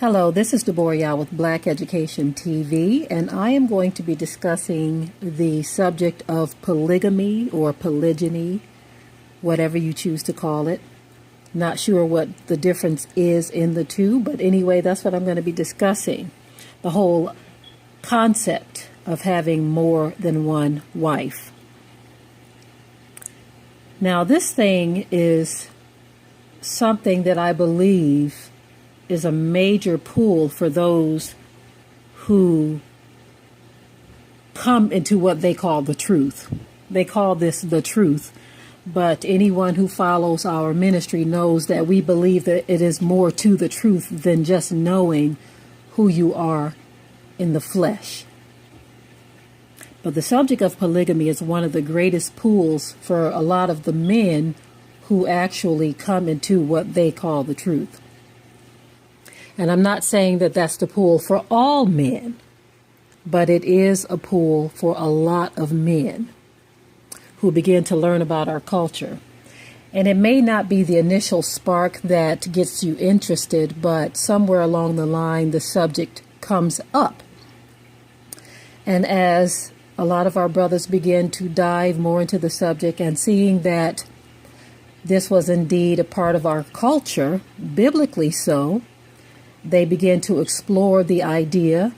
Hello, this is Deborah Yao with Black Education TV, and I am going to be discussing the subject of polygamy or polygyny, whatever you choose to call it. Not sure what the difference is in the two, but anyway, that's what I'm going to be discussing. The whole concept of having more than one wife. Now, this thing is something that I believe is a major pull for those who come into what they call the truth. They call this the truth, but anyone who follows our ministry knows that we believe that it is more to the truth than just knowing who you are in the flesh. But the subject of polygamy is one of the greatest pulls for a lot of the men who actually come into what they call the truth. And I'm not saying that that's the pull for all men, but it is a pull for a lot of men who begin to learn about our culture. And it may not be the initial spark that gets you interested, but somewhere along the line, the subject comes up. And as a lot of our brothers begin to dive more into the subject and seeing that this was indeed a part of our culture, biblically so, they begin to explore the idea,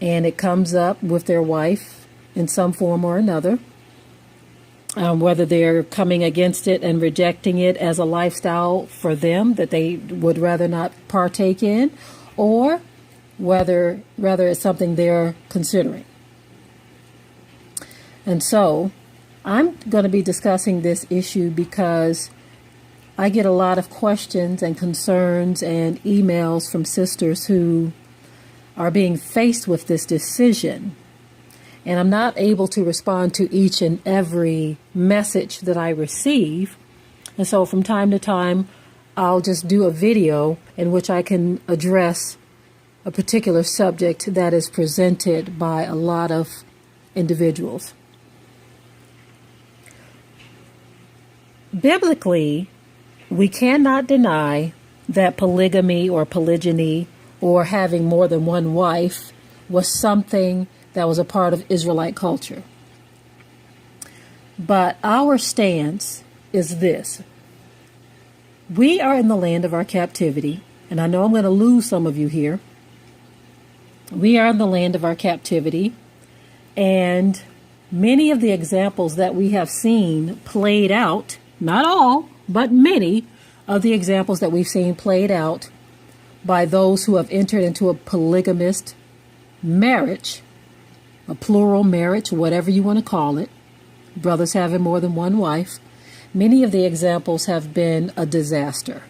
and it comes up with their wife in some form or another, whether they're coming against it and rejecting it as a lifestyle for them that they would rather not partake in, or whether it's something they're considering. And so I'm going to be discussing this issue because I get a lot of questions and concerns and emails from sisters who are being faced with this decision. And I'm not able to respond to each and every message that I receive. And so from time to time, I'll just do a video in which I can address a particular subject that is presented by a lot of individuals. Biblically, we cannot deny that polygamy or polygyny or having more than one wife was something that was a part of Israelite culture. But our stance is this. We are in the land of our captivity, and I know I'm going to lose some of you here. We are in the land of our captivity, and many of the examples that we have seen played out, not all, but many of the examples that we've seen played out by those who have entered into a polygamist marriage, a plural marriage, whatever you want to call it, brothers having more than one wife, many of the examples have been a disaster.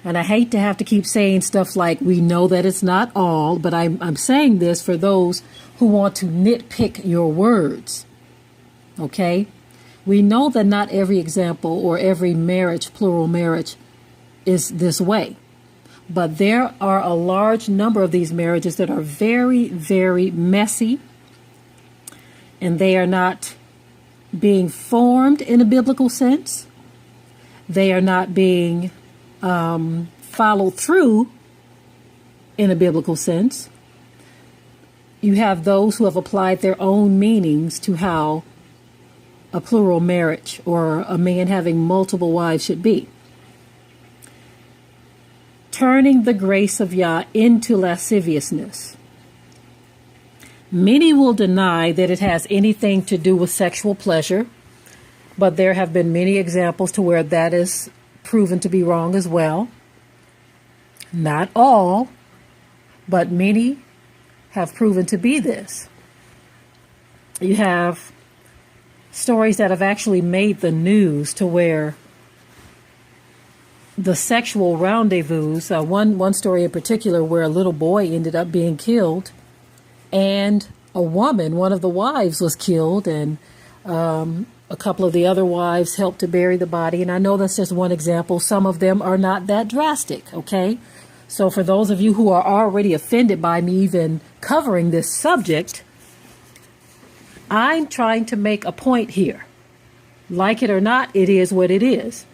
And I hate to have to keep saying stuff like, we know that it's not all, but I'm saying this for those who want to nitpick your words, okay? We know that not every example or every marriage, plural marriage, is this way. But there are a large number of these marriages that are very, very messy, and they are not being formed in a biblical sense. They are not being followed through in a biblical sense. You have those who have applied their own meanings to how a plural marriage or a man having multiple wives should be. Turning the grace of Yah into lasciviousness. Many will deny that it has anything to do with sexual pleasure, but there have been many examples to where that is proven to be wrong as well. Not all, but many have proven to be this. You have stories that have actually made the news to where the sexual rendezvous, one story in particular where a little boy ended up being killed, and a woman, one of the wives, was killed, and a couple of the other wives helped to bury the body. And I know that's just one example. Some of them are not that drastic, okay? So for those of you who are already offended by me even covering this subject, I'm trying to make a point here. Like it or not, it is what it is.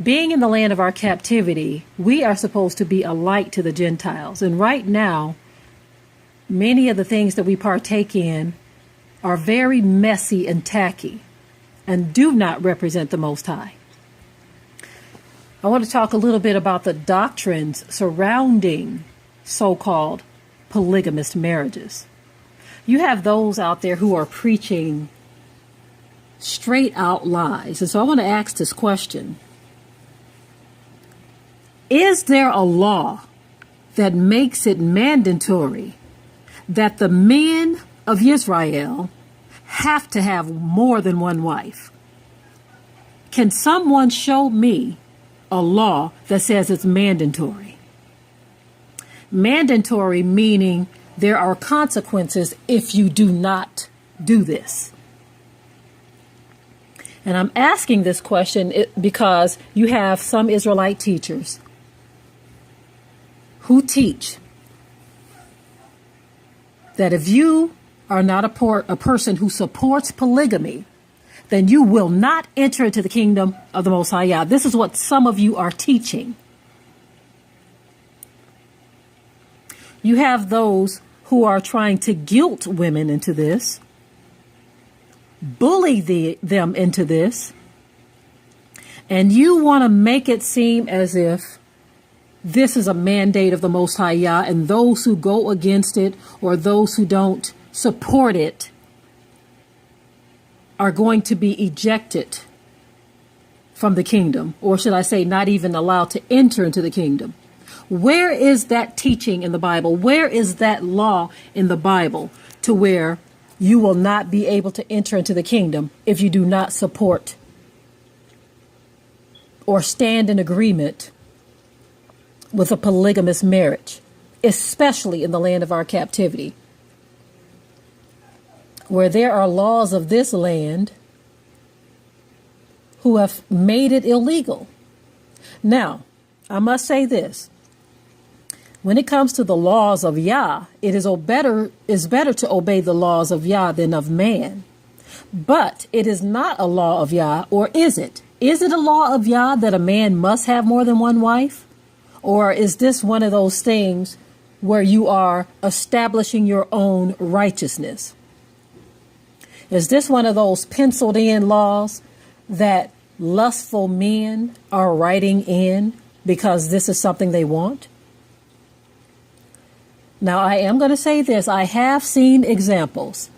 being in the land of our captivity, we are supposed to be a light to the Gentiles. And right now, many of the things that we partake in are very messy and tacky and do not represent the Most High. I want to talk a little bit about the doctrines surrounding so-called polygamist marriages. You have those out there who are preaching straight out lies. And so I want to ask this question. Is there a law that makes it mandatory that the men of Israel have to have more than one wife? Can someone show me a law that says it's mandatory? Mandatory meaning there are consequences if you do not do this. And I'm asking this question because you have some Israelite teachers who teach that if you are not a person who supports polygamy, then you will not enter into the kingdom of the Most High Yah. This is what some of you are teaching. You have those who are trying to guilt women into this, bully them into this, and you want to make it seem as if this is a mandate of the Most High Yah, and those who go against it or those who don't support it are going to be ejected from the kingdom, or should I say not even allowed to enter into the kingdom. Where is that teaching in the Bible? Where is that law in the Bible to where you will not be able to enter into the kingdom if you do not support or stand in agreement with a polygamous marriage, especially in the land of our captivity, where there are laws of this land who have made it illegal? Now, I must say this. When it comes to the laws of Yah, it is better to obey the laws of Yah than of man. But it is not a law of Yah, or is it? Is it a law of Yah that a man must have more than one wife? Or is this one of those things where you are establishing your own righteousness? Is this one of those penciled in laws that lustful men are writing in because this is something they want? Now, I am going to say this. I have seen examples,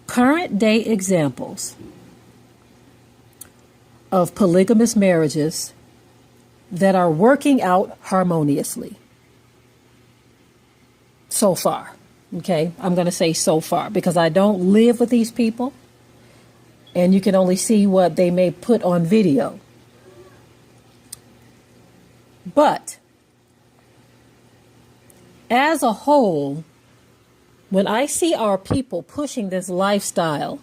current day examples of polygamous marriages that are working out harmoniously. So far. Okay, I'm going to say so far because I don't live with these people and you can only see what they may put on video. But as a whole, when I see our people pushing this lifestyle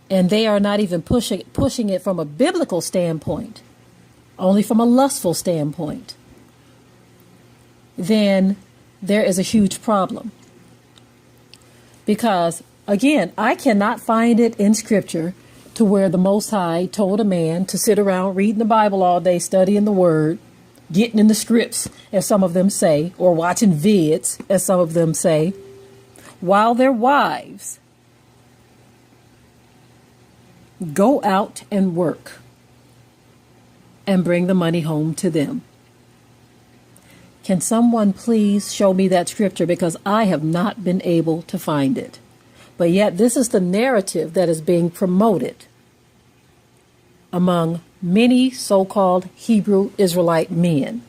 and they are not even pushing it from a biblical standpoint, only from a lustful standpoint, then there is a huge problem. Because, again, I cannot find it in Scripture to where the Most High told a man to sit around reading the Bible all day, studying the Word, getting in the scripts, as some of them say, or watching vids, as some of them say, while their wives go out and work and bring the money home to them. Can someone please show me that scripture? Because I have not been able to find it. But yet this is the narrative that is being promoted among many so-called Hebrew Israelite men.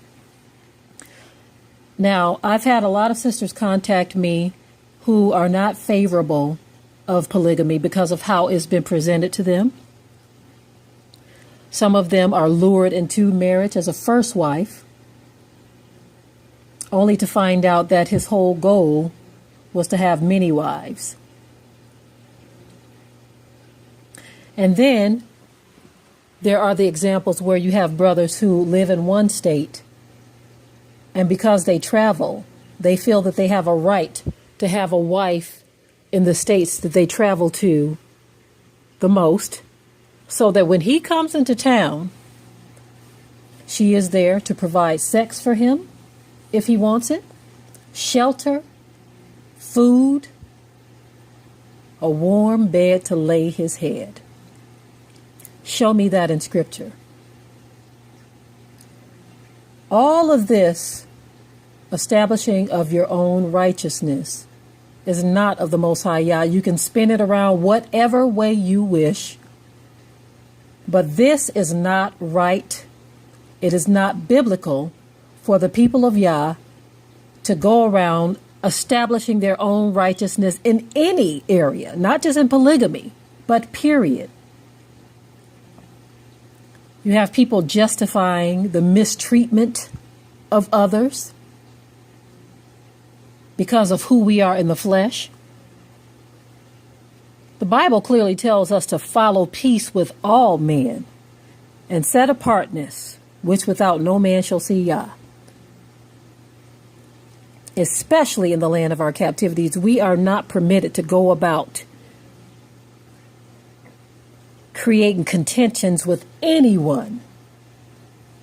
Now, I've had a lot of sisters contact me who are not favorable of polygamy because of how it's been presented to them. Some of them are lured into marriage as a first wife, only to find out that his whole goal was to have many wives. And then there are the examples where you have brothers who live in one state, and because they travel, they feel that they have a right to have a wife in the states that they travel to the most, so that when he comes into town, she is there to provide sex for him if he wants it, shelter, food, a warm bed to lay his head. Show me that in Scripture. All of this establishing of your own righteousness is not of the Most High Yah. You can spin it around whatever way you wish, but this is not right. It is not biblical for the people of Yah to go around establishing their own righteousness in any area, not just in polygamy, but period. You have people justifying the mistreatment of others because of who we are in the flesh. The Bible clearly tells us to follow peace with all men and set apartness, which without no man shall see Yah. Especially in the land of our captivities, we are not permitted to go about creating contentions with anyone.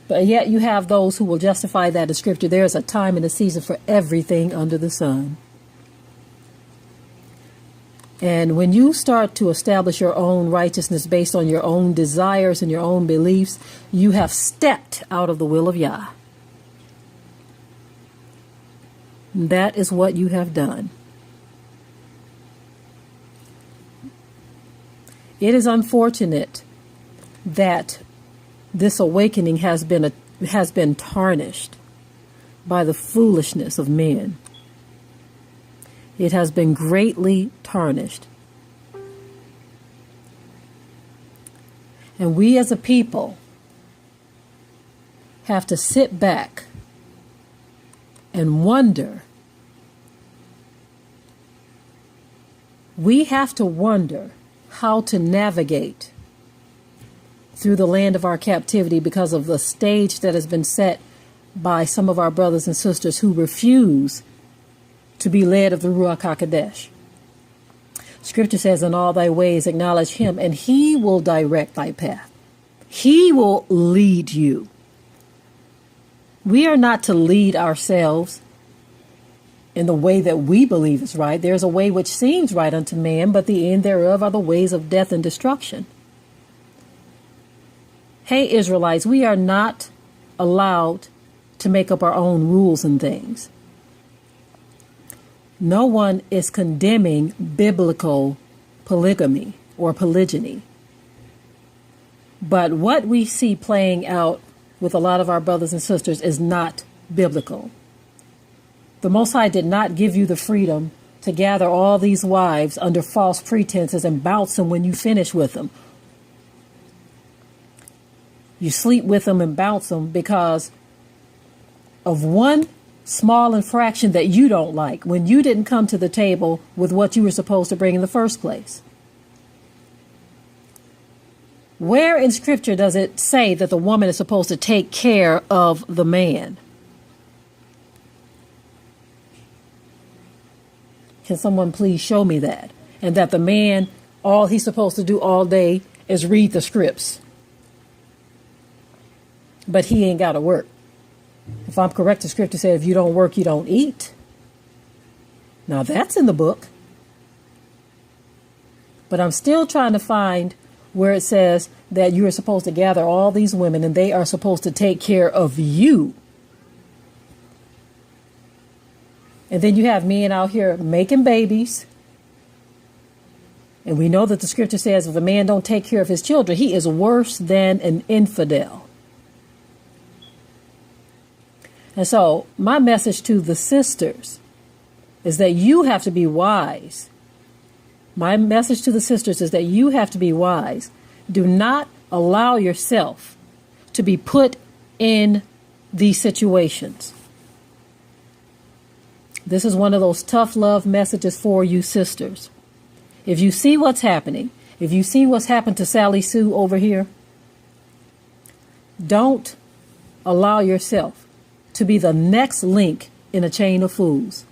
But yet you have those who will justify that in Scripture. There is a time and a season for everything under the sun. And when you start to establish your own righteousness based on your own desires and your own beliefs, you have stepped out of the will of Yah. That is what you have done. It is unfortunate that this awakening has been tarnished by the foolishness of men. It has been greatly tarnished. And we as a people have to sit back and wonder. We have to wonder how to navigate through the land of our captivity because of the stage that has been set by some of our brothers and sisters who refuse to be led of the Ruach HaKodesh. Scripture says, in all thy ways acknowledge him, and he will direct thy path. He will lead you. We are not to lead ourselves in the way that we believe is right. There's a way which seems right unto man, but the end thereof are the ways of death and destruction. Hey, Israelites, we are not allowed to make up our own rules and things. No one is condemning biblical polygamy or polygyny. But what we see playing out with a lot of our brothers and sisters is not biblical. The Most High did not give you the freedom to gather all these wives under false pretenses and bounce them when you finish with them. You sleep with them and bounce them because of one small infraction that you don't like when you didn't come to the table with what you were supposed to bring in the first place. Where in Scripture does it say that the woman is supposed to take care of the man? Can someone please show me that? And that the man, all he's supposed to do all day is read the scripts. But he ain't got to work. If I'm correct, the Scripture says if you don't work, you don't eat. Now that's in the book. But I'm still trying to find where it says that you are supposed to gather all these women and they are supposed to take care of you. And then you have men out here making babies. And we know that the Scripture says if a man don't take care of his children, he is worse than an infidel. And so my message to the sisters is that you have to be wise. My message to the sisters is that you have to be wise. Do not allow yourself to be put in these situations. This is one of those tough love messages for you sisters. If you see what's happening, if you see what's happened to Sally Sue over here, don't allow yourself to be the next link in a chain of fools.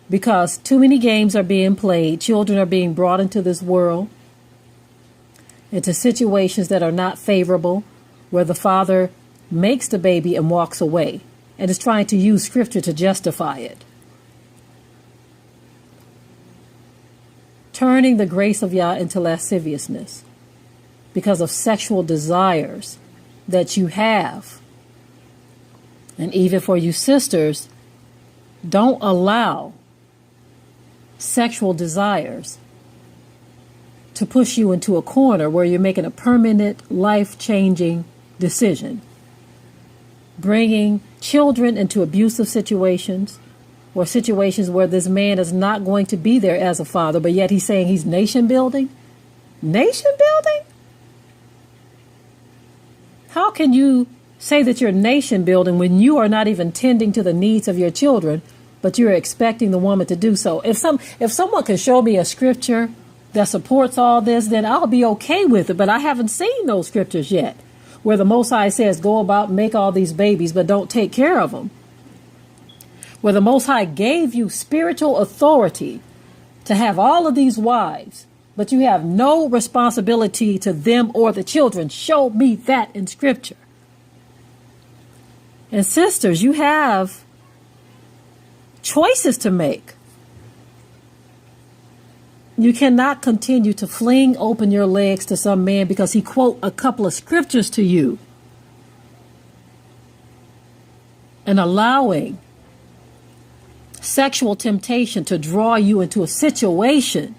Because too many games are being played, children are being brought into this world, into situations that are not favorable, where the father makes the baby and walks away and is trying to use scripture to justify it. Turning the grace of Yah into lasciviousness because of sexual desires that you have. And even for you sisters, don't allow sexual desires to push you into a corner where you're making a permanent, life-changing decision. Bringing children into abusive situations, or situations where this man is not going to be there as a father, but yet he's saying he's nation building? Nation building? How can you say that you're nation building when you are not even tending to the needs of your children, but you're expecting the woman to do so? If someone can show me a scripture that supports all this, then I'll be okay with it. But I haven't seen those scriptures yet, where the Most High says, go about, make all these babies, but don't take care of them. Where the Most High gave you spiritual authority to have all of these wives, but you have no responsibility to them or the children. Show me that in scripture. And sisters, you have choices to make. You cannot continue to fling open your legs to some man because he quote a couple of scriptures to you and allowing sexual temptation to draw you into a situation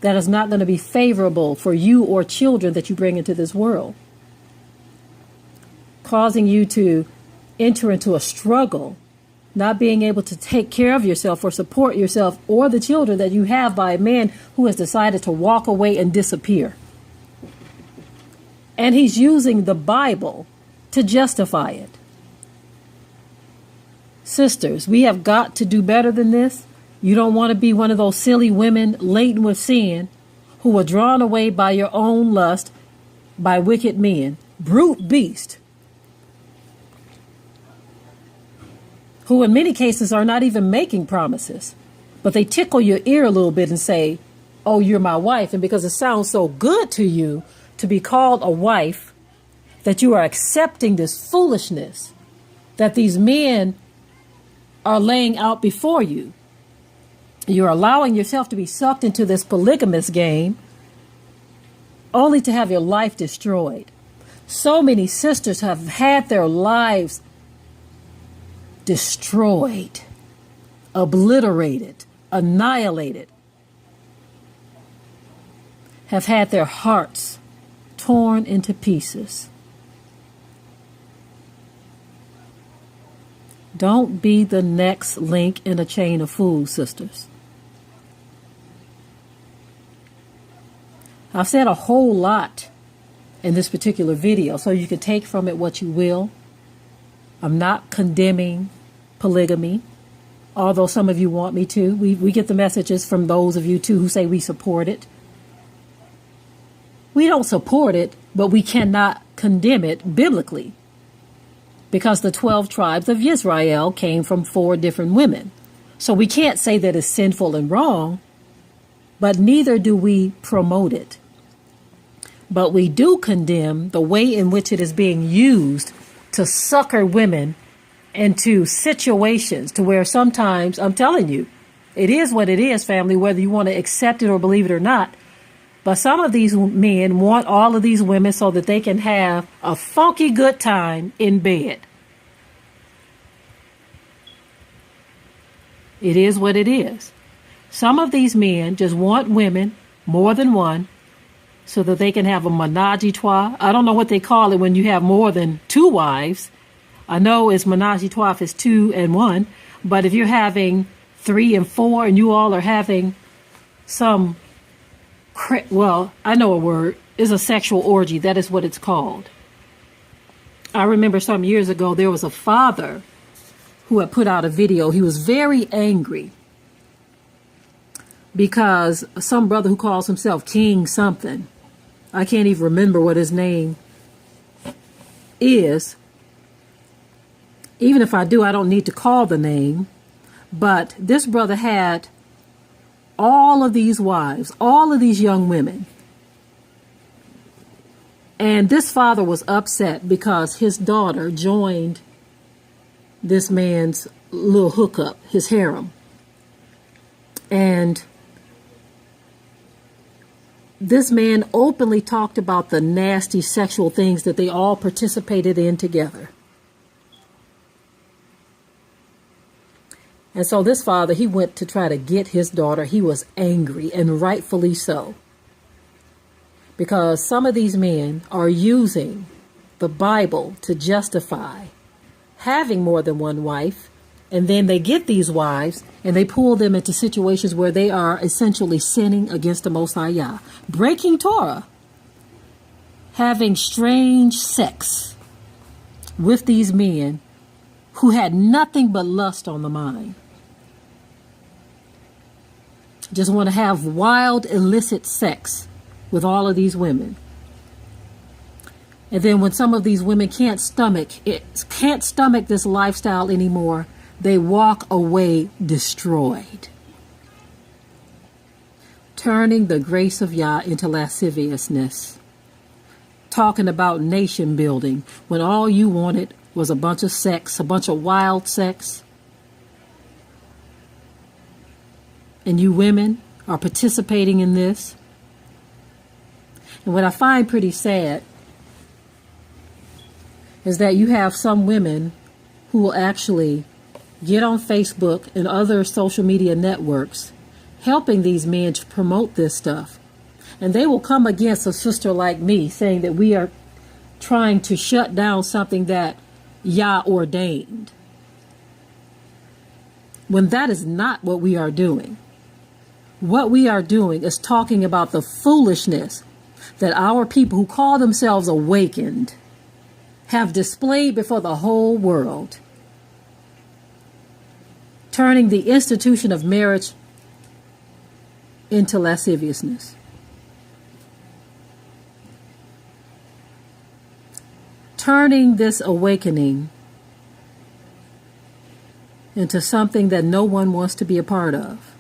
that is not going to be favorable for you or children that you bring into this world, causing you to enter into a struggle, not being able to take care of yourself or support yourself or the children that you have by a man who has decided to walk away and disappear. And he's using the Bible to justify it. Sisters, we have got to do better than this. You don't want to be one of those silly women laden with sin who were drawn away by your own lust by wicked men, brute beast, who in many cases are not even making promises, but they tickle your ear a little bit and say, oh, you're my wife. And because it sounds so good to you to be called a wife, that you are accepting this foolishness that these men are laying out before you. You're allowing yourself to be sucked into this polygamous game only to have your life destroyed. So many sisters have had their lives destroyed, obliterated, annihilated, have had their hearts torn into pieces. Don't be the next link in a chain of fools, sisters. I've said a whole lot in this particular video, so you can take from it what you will. I'm not condemning polygamy, although some of you want me to. We get the messages from those of you, too, who say we support it. We don't support it, but we cannot condemn it biblically, because the 12 tribes of Israel came from 4 different women. So we can't say that it's sinful and wrong, but neither do we promote it. But we do condemn the way in which it is being used to sucker women into situations to where sometimes, I'm telling you, it is what it is, family, whether you want to accept it or believe it or not. But some of these men want all of these women so that they can have a funky good time in bed. It is what it is. Some of these men just want women, more than one, so that they can have a menage a trois. I don't know what they call it when you have more than 2 wives. I know it's menage a trois if it's 2 and 1. But if you're having 3 and 4 and you all are having some, well, I know a word, is a sexual orgy. That is what it's called. I remember some years ago there was a father who had put out a video. He was very angry because some brother who calls himself King something, I can't even remember what his name is. Even if I do, I don't need to call the name. But this brother had all of these wives, all of these young women. And this father was upset because his daughter joined this man's little hookup, his harem. And this man openly talked about the nasty sexual things that they all participated in together. And so this father, he went to try to get his daughter. He was angry, and rightfully so. Because some of these men are using the Bible to justify having more than one wife. And then they get these wives and they pull them into situations where they are essentially sinning against the Most High Yah, breaking Torah, having strange sex with these men who had nothing but lust on the mind. Just want to have wild, illicit sex with all of these women. And then when some of these women can't stomach this lifestyle anymore, they walk away destroyed, turning the grace of Yah into lasciviousness, talking about nation building when all you wanted was a bunch of sex, a bunch of wild sex. And you women are participating in this. And what I find pretty sad is that you have some women who will actually get on Facebook and other social media networks helping these men to promote this stuff. And they will come against a sister like me saying that we are trying to shut down something that Yah ordained, when that is not what we are doing. What we are doing is talking about the foolishness that our people who call themselves awakened have displayed before the whole world, turning the institution of marriage into lasciviousness. Turning this awakening into something that no one wants to be a part of.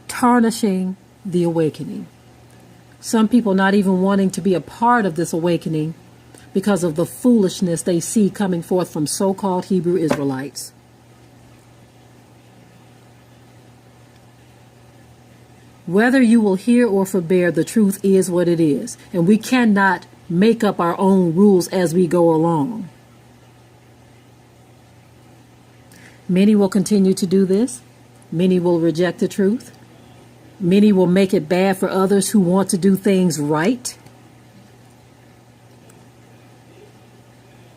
Tarnishing the awakening. Some people not even wanting to be a part of this awakening because of the foolishness they see coming forth from so-called Hebrew Israelites. Whether you will hear or forbear, the truth is what it is, and we cannot make up our own rules as we go along. Many will continue to do this. Many will reject the truth. Many will make it bad for others who want to do things right.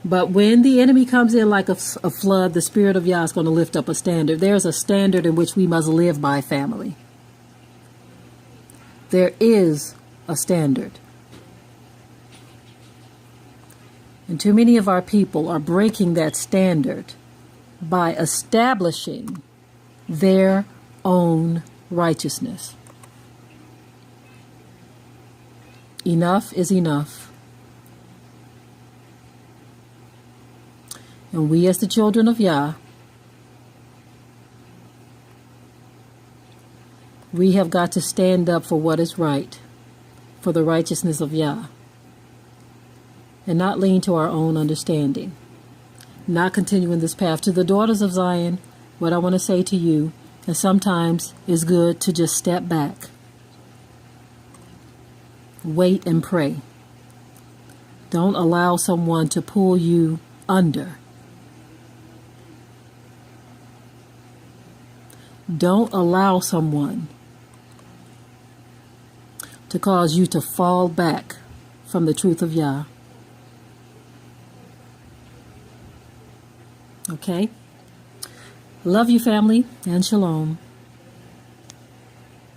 But when the enemy comes in like a flood, the Spirit of Yah is going to lift up a standard. There's a standard in which we must live by, family. There is a standard. And too many of our people are breaking that standard by establishing their own righteousness. Enough is enough. And we as the children of Yah, we have got to stand up for what is right, for the righteousness of Yah, and not lean to our own understanding, not continuing this path. To the daughters of Zion, what I want to say to you, and sometimes it's good to just step back, wait and pray. Don't allow someone to pull you under. Don't allow someone to cause you to fall back from the truth of Yah. Okay? Love you, family, and shalom.